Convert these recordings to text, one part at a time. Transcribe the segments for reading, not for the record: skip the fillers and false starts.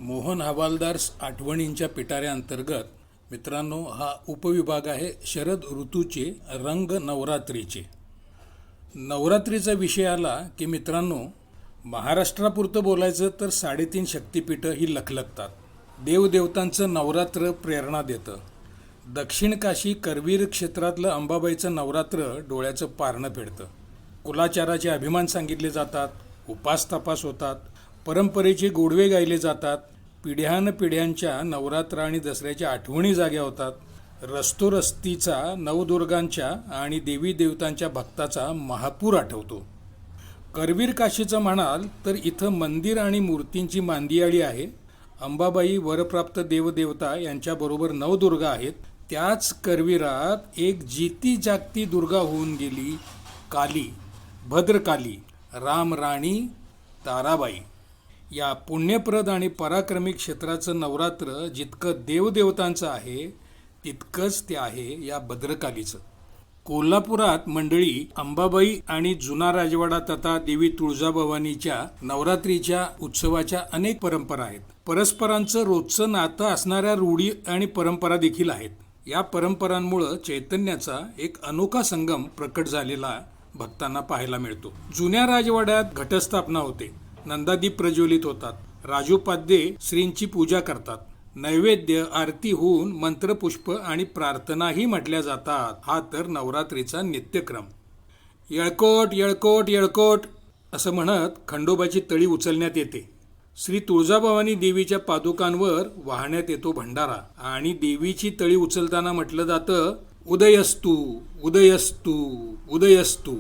मोहन हवालदार आठवणींच्या पिटाऱ्याअंतर्गत मित्रांनो हा उपविभाग आहे शरद ऋतूचे रंग नवरात्रीचे. नवरात्रीचा विषय आला की मित्रांनो महाराष्ट्रापुरतं बोलायचं तर 3.5 शक्तिपीठं ही लखलखतात. देवदेवतांचं नवरात्र प्रेरणा देतं. दक्षिण काशी करवीर क्षेत्रातलं अंबाबाईचं नवरात्र डोळ्याचं पारणं फेडतं. कुलाचाराचे अभिमान सांगितले जातात, उपास तपास होतात, परंपरेचे गोडवे गायले जातात, पिढ्यानपिढ्यांच्या नवरात्र आणि दसऱ्याच्या आठवणी जाग्या होतात. रस्तोरस्तीचा नवदुर्गांच्या आणि देवी देवतांच्या भक्ताचा महापूर आठवतो. करवीर काशीचं म्हणाल तर इथं मंदिर आणि मूर्तींची मांदियाळी आहे. अंबाबाई वरप्राप्त देवदेवता यांच्याबरोबर नवदुर्गा आहेत. त्याच करवीरात एक जीती जागती दुर्गा होऊन गेली काली, भद्रकाली, रामराणी ताराबाई. या पुण्यप्रद आणि पराक्रमी क्षेत्राचं नवरात्र जितकं देवदेवतांचं आहे तितकंच ते आहे या भद्रकालीचं. कोल्हापुरात मंडळी अंबाबाई आणि जुना राजवाडा तथा देवी तुळजाभवानीच्या नवरात्रीच्या उत्सवाच्या अनेक परंपरा आहेत. परस्परांचं रोजचं नातं असणाऱ्या रूढी आणि परंपरा देखील आहेत. या परंपरांमुळं चैतन्याचा एक अनोखा संगम प्रकट झालेला भक्तांना पाहायला मिळतो. जुन्या राजवाड्यात घटस्थापना होते, नंदादीप प्रज्वलित होतात, राजोपाध्ये श्रींची पूजा करतात, नैवेद्य आरती होऊन मंत्रपुष्प आणि प्रार्थनाही म्हटल्या जातात. हा तर नवरात्रीचा नित्यक्रम. येळकोट येळकोट येळकोट असं म्हणत खंडोबाची तळी उचलण्यात येते. श्री तुळजाभवानी देवीच्या पादुकांवर वाहण्यात येतो भंडारा आणि देवीची तळी उचलताना म्हटलं जातं उदयस्तु उदयस्तु उदयस्तु.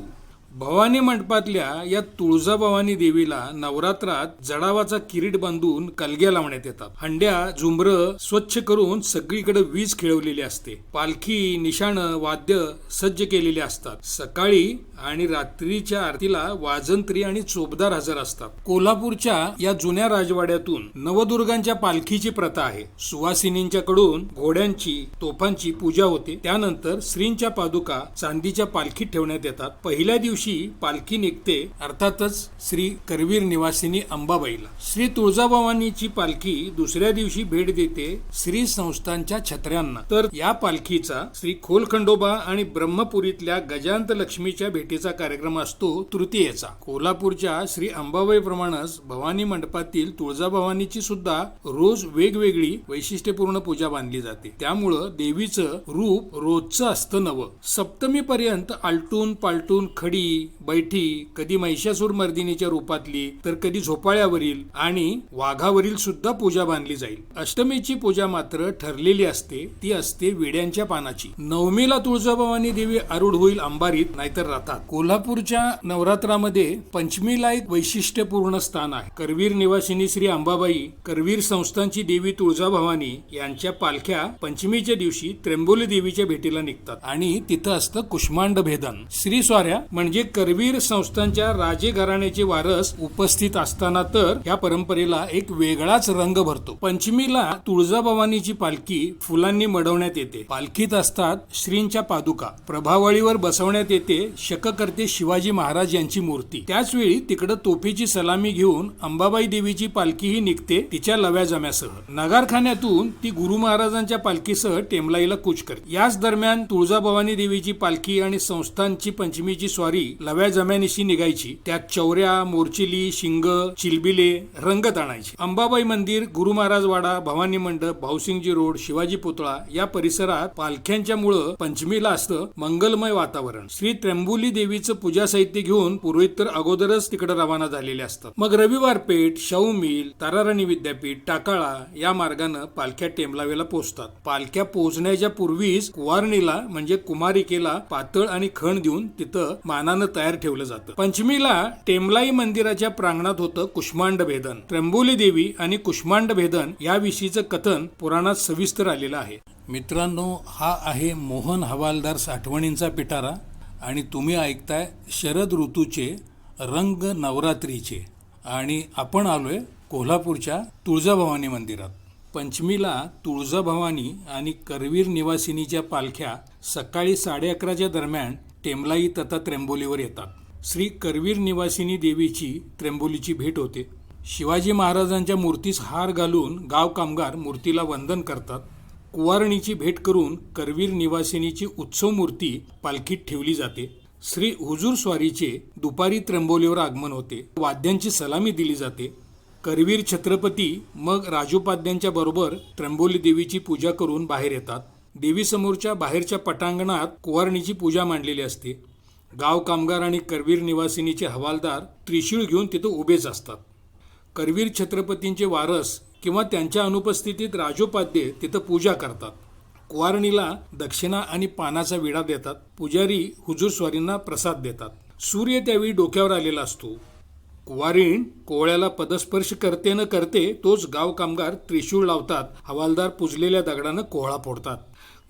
भवानी मंडपातल्या या तुळजाभवानी देवीला नवरात्रात जडावाचा किरीट बांधून कलग्या लावण्यात येतात. हंड्या झुंबर स्वच्छ करून सगळीकडे वीज खेळवलेली असते. पालखी, निशाणं, वाद्य सज्ज केलेले असतात. सकाळी आणि रात्रीच्या आरतीला वाजंत्री आणि चोपदार हजर असतात. कोल्हापूरच्या या जुन्या राजवाड्यातून नवदुर्गांच्या पालखीची प्रथा आहे. सुवासिनींच्याकडून घोड्यांची, तोफांची पूजा होते. त्यानंतर श्रींच्या पादुका चांदीच्या पालखीत ठेवण्यात येतात. पहिल्या दिवशी पालखी निघते अर्थातच श्री करवीर निवासिनी अंबाबाईला. श्री तुळजाभवानीची पालखी दुसऱ्या दिवशी भेट देते श्री संस्थांच्या छत्र्यांना. तर या पालखीचा श्री खोलखंडोबा आणि ब्रह्मपुरीतल्या गजांत लक्ष्मीच्या भेटीचा कार्यक्रम असतो तृतीयेचा. कोल्हापूरच्या श्री अंबाबाई प्रमाणेच भवानी मंडपातील तुळजाभवानीची सुद्धा रोज वेगवेगळी वैशिष्ट्यपूर्ण पूजा बांधली जाते. त्यामुळं देवीचं रूप रोजचं असतं नवं. सप्तमी पर्यंत आलटून पालटून खडी, बैठी, कधी महिषासूर मर्दिनीच्या रूपातली तर कधी झोपाळ्यावरील आणि वाघावरील सुद्धा पूजा बांधली जाईल. अष्टमीची पूजा मात्र ठरलेली असते, ती असते विड्यांच्या पानाची. नवमीला तुळजाभवानी देवी आरूढ होईल अंबारीत नाहीतर रथात. कोल्हापूरच्या नवरात्रामध्ये पंचमीला एक वैशिष्ट्यपूर्ण स्थान आहे. करवीर निवासिनी श्री अंबाबाई, करवीर संस्थांची देवी तुळजाभवानी यांच्या पालख्या पंचमीच्या दिवशी त्र्यंबोली देवीच्या भेटीला निघतात आणि तिथं असतं कुष्मांड भेदन. श्री स्वाऱ्या म्हणजे करवीर संस्थांच्या राजे घराण्याचे वारस उपस्थित असताना तर या परंपरेला एक वेगळाच रंग भरतो. पंचमीला तुळजाभवानीची पालखी फुलांनी मडवण्यात येते. पालखीत असतात श्रींच्या पादुका. प्रभावळीवर बसवण्यात येते शककर्ते शिवाजी महाराज यांची मूर्ती. त्याचवेळी तिकडे तोफीची सलामी घेऊन अंबाबाई देवीची पालखीही निघते तिच्या लव्या जम्यासह. नगारखान्यातून ती गुरु महाराजांच्या पालखीसह टेमलाईला कूच करते. याच दरम्यान तुळजाभवानी देवीची पालखी आणि संस्थांची पंचमीची स्वारी लव्या जम्यानिशी निघायची. त्यात चौऱ्या, मोरचिली, शिंग, चिलबिले रंगत आणायची. अंबाबाई मंदिर, गुरु महाराज वाडा, भवानी मंडप, भाऊसिंगजी रोड, शिवाजी पुतळा या परिसरात पालख्यांच्या मुळे पंचमीला असतं मंगलमय वातावरण. श्री त्र्यंबोली देवीचं पूजा साहित्य घेऊन पुरोहित अगोदरच तिकडे रवाना झालेले असतात. मग रविवार पेठ, शाहू मिल, ताराराणी विद्यापीठ, टाकाळा या मार्गानं पालख्या टेमलावेला पोहोचतात. पालख्या पोहोचण्याच्या पूर्वीच कुवारणीला म्हणजे कुमारिकेला पातळ आणि खण देऊन तिथं मानानं तयार ठेवलं जातं. पंचमीला टेमलाई मंदिराच्या प्रांगणात होतं कुष्मांड भेदन. त्र्यंबोली देवी आणि कुष्मांड भेदन याविषयीचं कथन पुराणात सविस्तर आलेलं आहे. मित्रांनो, हा आहे मोहन हवालदार आठवणींचा पिटारा आणि तुम्ही ऐकताय शरद ऋतूचे रंग नवरात्रीचे आणि आपण आलोय कोल्हापूरच्या तुळजाभवानी मंदिरात. पंचमीला तुळजाभवानी आणि करवीर निवासिनीच्या पालख्या सकाळी 11:30च्या दरम्यान टेमलाई तथा त्र्यंबोलीवर येतात. श्री करवीर निवासिनी देवीची त्र्यंबोलीची भेट होते. शिवाजी महाराजांच्या मूर्तीस हार घालून गाव कामगार मूर्तीला वंदन करतात. कुवारणीची भेट करून करवीर निवासिनीची उत्सव मूर्ती पालखीत ठेवली जाते. श्री हुजूर स्वारीचे दुपारी त्र्यंबोलीवर आगमन होते. वाद्यांची सलामी दिली जाते. करवीर छत्रपती मग राजोपाद्यांच्या बरोबर त्र्यंबोली देवीची पूजा करून बाहेर येतात. देवीसमोरच्या बाहेरच्या पटांगणात कुवारणीची पूजा मांडलेली असते. गाव कामगार आणि करवीर निवासिनीचे हवालदार त्रिशूळ घेऊन तिथं उभेच असतात. करवीर छत्रपतींचे वारस किंवा त्यांच्या अनुपस्थितीत राजोपाध्ये तिथं पूजा करतात. कुवारणीला दक्षिणा आणि पानाचा विडा देतात. पुजारी हुजूर स्वारींना प्रसाद देतात. सूर्य त्यावेळी डोक्यावर आलेला असतो. कुवारीण कोवळ्याला पदस्पर्श करते न करते तोच गाव कामगार त्रिशूळ लावतात. हवालदार पुजलेल्या दगडानं कोहळा फोडतात.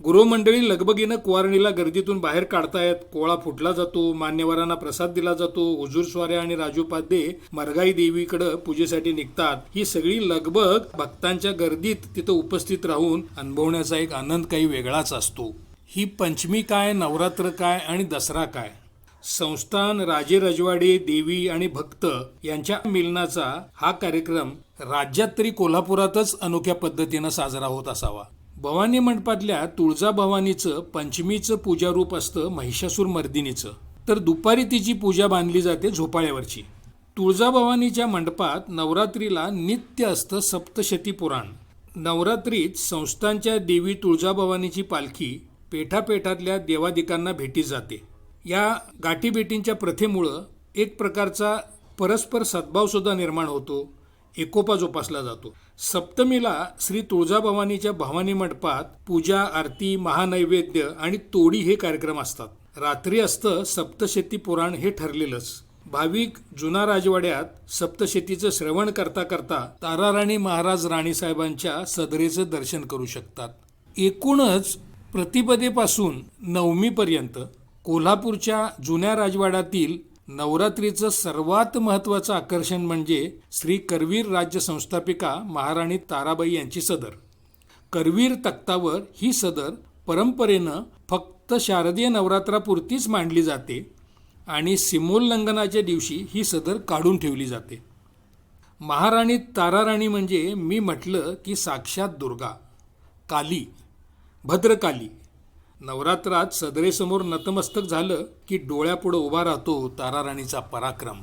गृहमंडळी लगबगीनं कुवारणीला गर्दीतून बाहेर काढतायत. कोहळा फुटला जातो. मान्यवरांना प्रसाद दिला जातो. हुजूर स्वाऱ्या आणि राजोपाध्ये मरगाई देवीकडे पूजेसाठी निघतात. ही सगळी लगबग भक्तांच्या गर्दीत तिथं उपस्थित राहून अनुभवण्याचा एक आनंद काही वेगळाच असतो. ही पंचमी काय, नवरात्र काय आणि दसरा काय, संस्थान, राजे रजवाडे, देवी आणि भक्त यांच्या मिलनाचा हा कार्यक्रम राज्यात तरी कोल्हापुरातच अनोख्या पद्धतीनं साजरा होत असावा. भवानी मंडपातल्या तुळजाभवानीचं पंचमीचं पूजारूप असतं महिषासूर मर्दिनीचं. तर दुपारी तिची पूजा बांधली जाते झोपाळ्यावरची. तुळजाभवानीच्या मंडपात नवरात्रीला नित्य असतं सप्तशती पुराण. नवरात्रीत संस्थांच्या देवी तुळजाभवानीची पालखी पेठापेठातल्या देवादिकांना भेटी जाते. या गाठीभेटींच्या प्रथेमुळं एक प्रकारचा परस्पर सद्भावसुद्धा निर्माण होतो. एकोपा जोपासला जातो. सप्तमीला श्री तुळजाभवानीच्या भवानी मंडपात पूजा, आरती, महानैवेद्य आणि तोडी हे कार्यक्रम असतात. रात्री असतं सप्तशती पुराण हे ठरलेलंच. भाविक जुना राजवाड्यात सप्तशतीचं श्रवण करता करता ताराराणी महाराज राणीसाहेबांच्या सदरेचं दर्शन करू शकतात. एकूणच प्रतिपदेपासून नवमीपर्यंत कोल्हापूरच्या जुन्या राजवाड्यातील नवरात्रीचं सर्वात महत्त्वाचं आकर्षण म्हणजे श्री करवीर राज्य संस्थापिका महाराणी ताराबाई यांची सदर. करवीर तख्तावर ही सदर परंपरेनं फक्त शारदीय नवरात्रापुरतीच मांडली जाते आणि सीमोल्लंघनाच्या दिवशी ही सदर काढून ठेवली जाते. महाराणी ताराराणी म्हणजे मी म्हटलं की साक्षात दुर्गा, काली, भद्रकाली. नवरात्रात सदरेसमोर नतमस्तक झालं की डोळ्यापुढं उभा राहतो ताराराणीचा पराक्रम.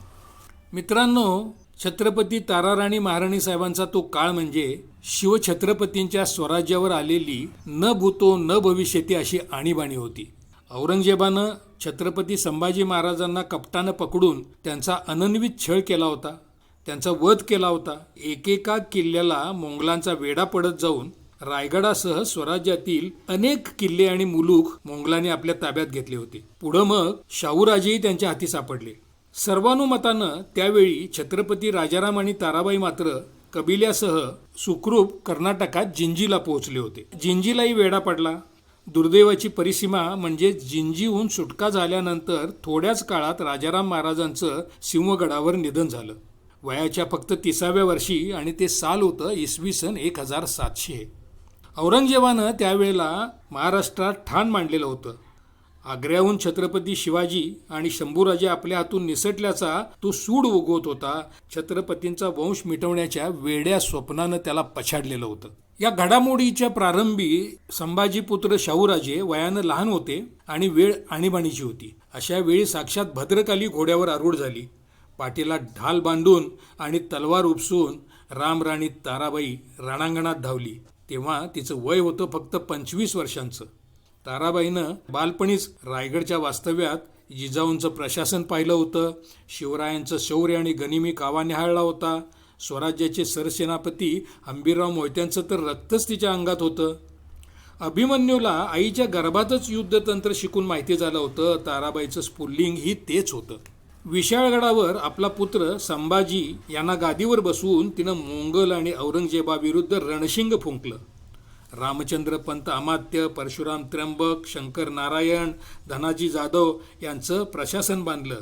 मित्रांनो, छत्रपती ताराराणी महाराणी साहेबांचा तो काळ म्हणजे शिवछत्रपतींच्या स्वराज्यावर आलेली न भूतो न भविष्यती अशी आणीबाणी होती. औरंगजेबानं छत्रपती संभाजी महाराजांना कपटानं पकडून त्यांचा अनन्वित छळ केला होता. त्यांचा वध केला होता. एकेका किल्ल्याला मोंगलांचा वेढा पडत जाऊन रायगडासह स्वराज्यातील अनेक किल्ले आणि मुलूक मोंगलांनी आपल्या ताब्यात घेतले होते. पुढं मग शाहूराजेही त्यांच्या हाती सापडले. सर्वानुमतानं त्यावेळी छत्रपती राजाराम आणि ताराबाई मात्र कबिल्यासह सुखरूप कर्नाटकात जिंजीला पोहोचले होते. जिंजीलाही वेढा पडला. दुर्दैवाची परिसीमा म्हणजे जिंजीहून सुटका झाल्यानंतर थोड्याच काळात राजाराम महाराजांचं सिंहगडावर निधन झालं. वयाच्या फक्त 30व्या वर्षी, आणि ते साल होतं इसवी सन 1700. औरंगजेबानं त्यावेळेला महाराष्ट्रात ठाण मांडलेलं होतं. आग्र्याहून छत्रपती शिवाजी आणि शंभूराजे आपल्या हातून निसटल्याचा तो सूड उगवत होता. छत्रपतींचा वंश मिटवण्याच्या वेड्या स्वप्नानं त्याला पछाडलेलं होतं. या घडामोडीच्या प्रारंभी संभाजीपुत्र शाहूराजे वयानं लहान होते आणि वेळ आणीबाणीची होती. अशा वेळी साक्षात भद्रकाली घोड्यावर आरूढ झाली. पाठीला ढाल बांधून आणि तलवार उपसून रामराणी ताराबाई रणांगणात धावली. तेव्हा तिचं वय होतं फक्त 25 वर्षांचं. ताराबाईनं बालपणीच रायगडच्या वास्तव्यात जिजाऊंचं प्रशासन पाहिलं होतं. शिवरायांचं शौर्य आणि गनिमी कावा निहाळला होता. स्वराज्याचे सरसेनापती हंबीरराव मोहित्यांचं तर रक्तच तिच्या अंगात होतं. अभिमन्यूला आईच्या गर्भातच युद्धतंत्र शिकून माहिती झालं होतं. ताराबाईचं स्फुल्लिंग ही तेच होतं. विशाळगडावर आपला पुत्र संभाजी यांना गादीवर बसवून तिनं मोंगल आणि औरंगजेबाविरुद्ध रणशिंग फुंकलं. रामचंद्र पंत अमात्य, परशुराम त्र्यंबक, शंकर नारायण, धनाजी जाधव यांचं प्रशासन बांधलं.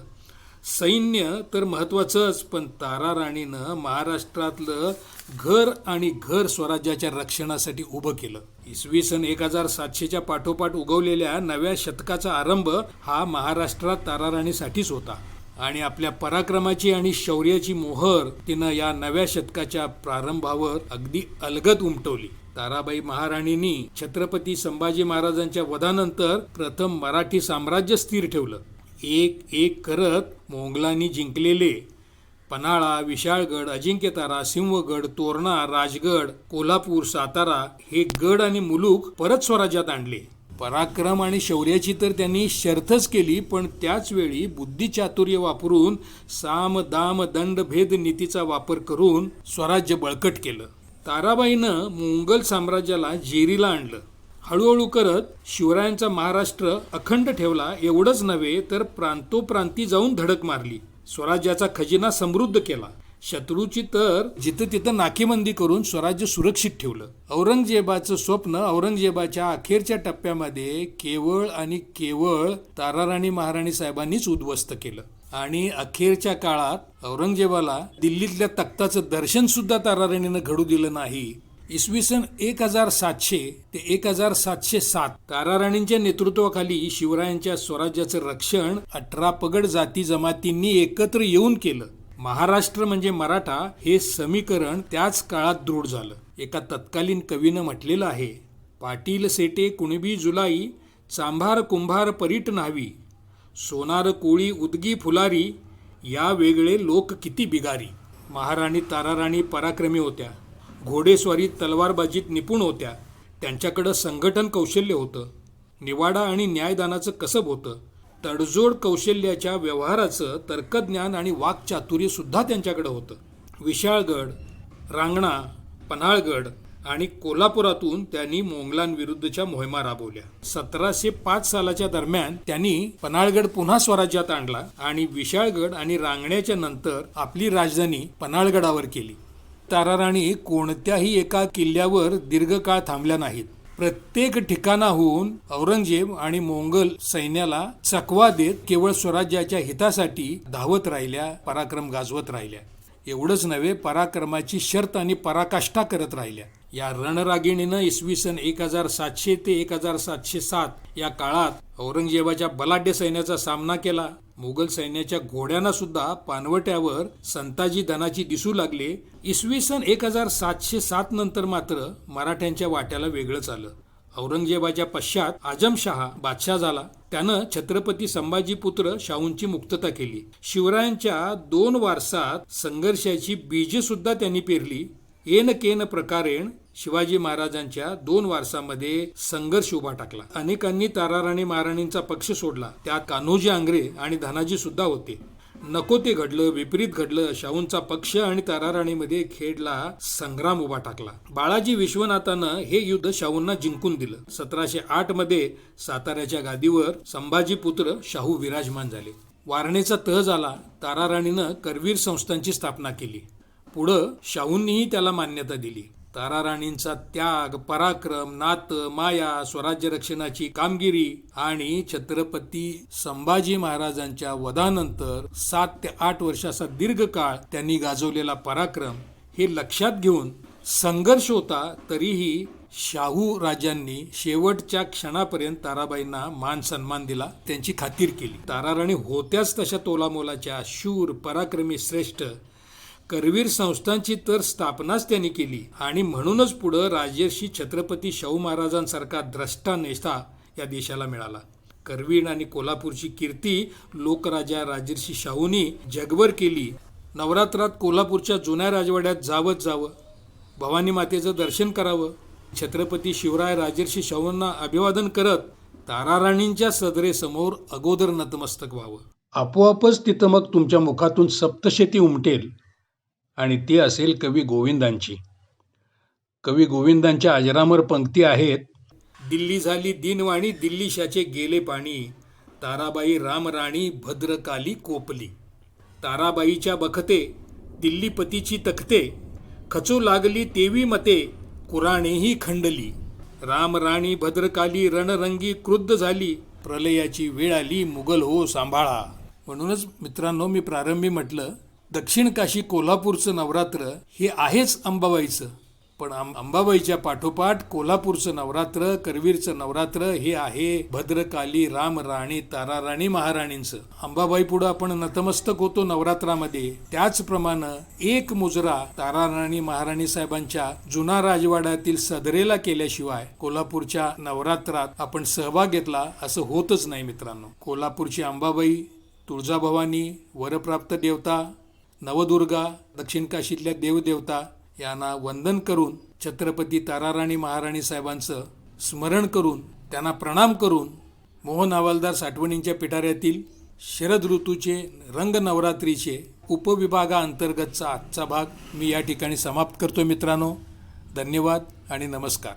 सैन्य तर महत्त्वाचंच, पण ताराराणीनं महाराष्ट्रातलं घर आणि घर स्वराज्याच्या रक्षणासाठी उभं केलं. इसवी सन 1700च्या पाठोपाठ उगवलेल्या नव्या शतकाचा आरंभ हा महाराष्ट्रात ताराराणीसाठीच होता. आणि आपल्या पराक्रमाची आणि शौर्याची मोहर तिनं या नव्या शतकाच्या प्रारंभावर अगदी अलगद उमटवली. ताराबाई महाराणींनी छत्रपती संभाजी महाराजांच्या वधानंतर प्रथम मराठी साम्राज्य स्थिर ठेवलं. एक एक करत मोंगलांनी जिंकलेले पन्हाळा, विशाळगड, अजिंक्यतारा, सिंहगड, तोरणा, राजगड, कोल्हापूर, सातारा हे गड आणि मुलूक परत स्वराज्यात आणले. पराक्रम आणि शौर्याची तर त्यांनी शर्थच केली, पण त्याच वेळी बुद्धिचातुर्य वापरून साम दाम दंड भेद नीतीचा वापर करून स्वराज्य बळकट केलं. ताराबाईनं मोंगल साम्राज्याला जेरीला आणलं. हळूहळू करत शिवरायांचा महाराष्ट्र अखंड ठेवला. एवढंच नव्हे तर प्रांतोप्रांती जाऊन धडक मारली. स्वराज्याचा खजिना समृद्ध केला. शत्रूची तर जिथं तिथं नाकेबंदी करून स्वराज्य सुरक्षित ठेवलं. औरंगजेबाचं स्वप्न औरंगजेबाच्या अखेरच्या टप्प्यामध्ये केवळ आणि केवळ ताराराणी महाराणी साहेबांनीच उद्ध्वस्त केलं. आणि अखेरच्या काळात औरंगजेबाला दिल्लीतल्या तख्ताचं दर्शन सुद्धा ताराराणीनं घडू दिलं नाही. इसवी सन 1700 ते 1707 ताराराणींच्या नेतृत्वाखाली शिवरायांच्या स्वराज्याचं रक्षण 18 पगड जाती जमातींनी एकत्र येऊन केलं. महाराष्ट्र म्हणजे मराठा हे समीकरण त्याच काळात दृढ झालं. एका तत्कालीन कवीनं म्हटलेलं आहे, पाटील सेटे कुणबी जुलाई, चांभार कुंभार परीट न्हावी, सोनार कोळी उदगी फुलारी, या वेगळे लोक किती बिगारी. महाराणी ताराराणी पराक्रमी होत्या. घोडेस्वारीत तलवारबाजीत निपुण होत्या. त्यांच्याकडं संघटन कौशल्य होतं. निवाडा आणि न्यायदानाचं कसब होतं. तडजोड कौशल्याच्या व्यवहाराचं तर्कज्ञान आणि वाक्चातुर्य सुद्धा त्यांच्याकडे होतं. विशाळगड, रांगणा, पन्हाळगड आणि कोल्हापुरातून त्यांनी मोंगलांविरुद्धच्या मोहिमा राबवल्या. 1705 सालाच्या दरम्यान त्यांनी पन्हाळगड पुन्हा स्वराज्यात आणला आणि विशाळगड आणि रांगण्याच्या नंतर आपली राजधानी पन्हाळगडावर केली. ताराराणी कोणत्याही एका किल्ल्यावर दीर्घकाळ थांबल्या नाहीत. प्रत्येक ठिकाणाहून औरंगजेब आणि मोंगल सैन्याला चकवा देत केवळ स्वराज्याच्या हितासाठी धावत राहिल्या, पराक्रम गाजवत राहिल्या. एवढंच नव्हे, पराक्रमाची शर्त आणि पराकाष्ठा करत राहिल्या. या रणरागिणीनं इसवी सन 1700 ते 1707 या काळात औरंगजेबाच्या बलाढ्य सैन्याचा सामना केला. मुघल सैन्याच्या घोड्यांना सुद्धा पानवट्यावर संताजी धनाची दिसू लागले. इसवी सन 1707 नंतर मात्र मराठ्यांच्या वाट्याला वेगळंच आलं. औरंगजेबाच्या पश्चात आजमशहा बादशाह झाला. त्यानं छत्रपती संभाजी पुत्र शाहूंची मुक्तता केली. शिवरायांच्या 2 वारसात संघर्षाची बीजे सुद्धा त्यांनी पेरली. येन केन प्रकारेण शिवाजी महाराजांच्या 2 वारसामध्ये संघर्ष उभा टाकला. अनेकांनी ताराराणी महाराणींचा पक्ष सोडला. त्यात कान्होजी आंग्रे आणि धनाजी सुद्धा होते. नको ते घडलं, विपरीत घडलं. शाहूंचा पक्ष आणि ताराराणीमध्ये खेळला संग्राम उभा टाकला. बाळाजी विश्वनाथानं हे युद्ध शाहूंना जिंकून दिलं. 1708 मध्ये साताऱ्याच्या गादीवर संभाजी पुत्र शाहू विराजमान झाले. वारणेचा तह झाला. ताराराणीनं करवीर संस्थांची स्थापना केली. पुढं शाहूंनीही त्याला मान्यता दिली. ताराराणींचा त्याग, पराक्रम, नातं, माया, स्वराज्य रक्षणाची कामगिरी आणि छत्रपती संभाजी महाराजांच्या वधानंतर 7 ते 8 वर्षाचा दीर्घकाळ त्यांनी गाजवलेला पराक्रम हे लक्षात घेऊन संघर्ष होता, तरीही शाहू राजांनी शेवटच्या क्षणापर्यंत ताराबाईंना मान सन्मान दिला, त्यांची खातीर केली. ताराराणी होत्याच तशा तोलामोलाच्या, शूर, पराक्रमी, श्रेष्ठ. करवीर संस्थांची तर स्थापनाच त्यांनी केली आणि म्हणूनच पुढं राजर्षी छत्रपती शाहू महाराजांसारखा द्रष्टा नेता या देशाला मिळाला. करवीर आणि कोल्हापूरची कीर्ती लोकराजा राजर्षी शाहूंनी जगभर केली. नवरात्रात कोल्हापूरच्या जुन्या राजवाड्यात जावं, भवानी मातेचं दर्शन करावं, छत्रपती शिवराय राजर्षी शाहूंना अभिवादन करत ताराराणींच्या सदरेसमोर अगोदर नतमस्तक व्हावं. आपोआपच तिथं मग तुमच्या मुखातून सप्तशती उमटेल आणि ती असेल कवी गोविंदांची. कवी गोविंदांच्या अजरामर पंक्ती आहेत. दिल्ली झाली दिनवाणी, दिल्लीशाचे गेले पाणी, ताराबाई रामराणी भद्रकाली कोपली. ताराबाईच्या बखते दिल्लीपतीची तखते, खचू लागली तेवी मते, कुराणेही खंडली. रामराणी भद्रकाली रणरंगी क्रुद्ध झाली, प्रलयाची वेळ आली मुघल हो सांभाळा. म्हणूनच मित्रांनो, मी प्रारंभी म्हटलं, दक्षिण काशी कोल्हापूरचं नवरात्र हे आहेच अंबाबाईचं, पण अंबाबाईच्या पाठोपाठ कोल्हापूरचं नवरात्र, करवीरचं नवरात्र हे आहे भद्रकाली राम राणी तारा राणी महाराणींचं. अंबाबाई पुढे आपण नतमस्तक होतो नवरात्रामध्ये, त्याचप्रमाणे एक मुजरा तारा राणी महाराणी साहेबांच्या जुना राजवाड्यातील सदरेला केल्याशिवाय कोल्हापूरच्या नवरात्रात आपण सहभाग घेतला असं होतच नाही मित्रांनो. कोल्हापूरची अंबाबाई, तुळजाभवानी, वरप्राप्त देवता, नवदुर्गा, दक्षिण काशीतल्या देवदेवता यांना वंदन करून, छत्रपती ताराराणी महाराणी साहेबांचं स्मरण करून, त्यांना प्रणाम करून, मोहन हवालदार साठवणींच्या पिटाऱ्यातील शरद ऋतूचे रंग नवरात्रीचे उपविभागाअंतर्गतचा आजचा भाग मी या ठिकाणी समाप्त करतो मित्रांनो. धन्यवाद आणि नमस्कार.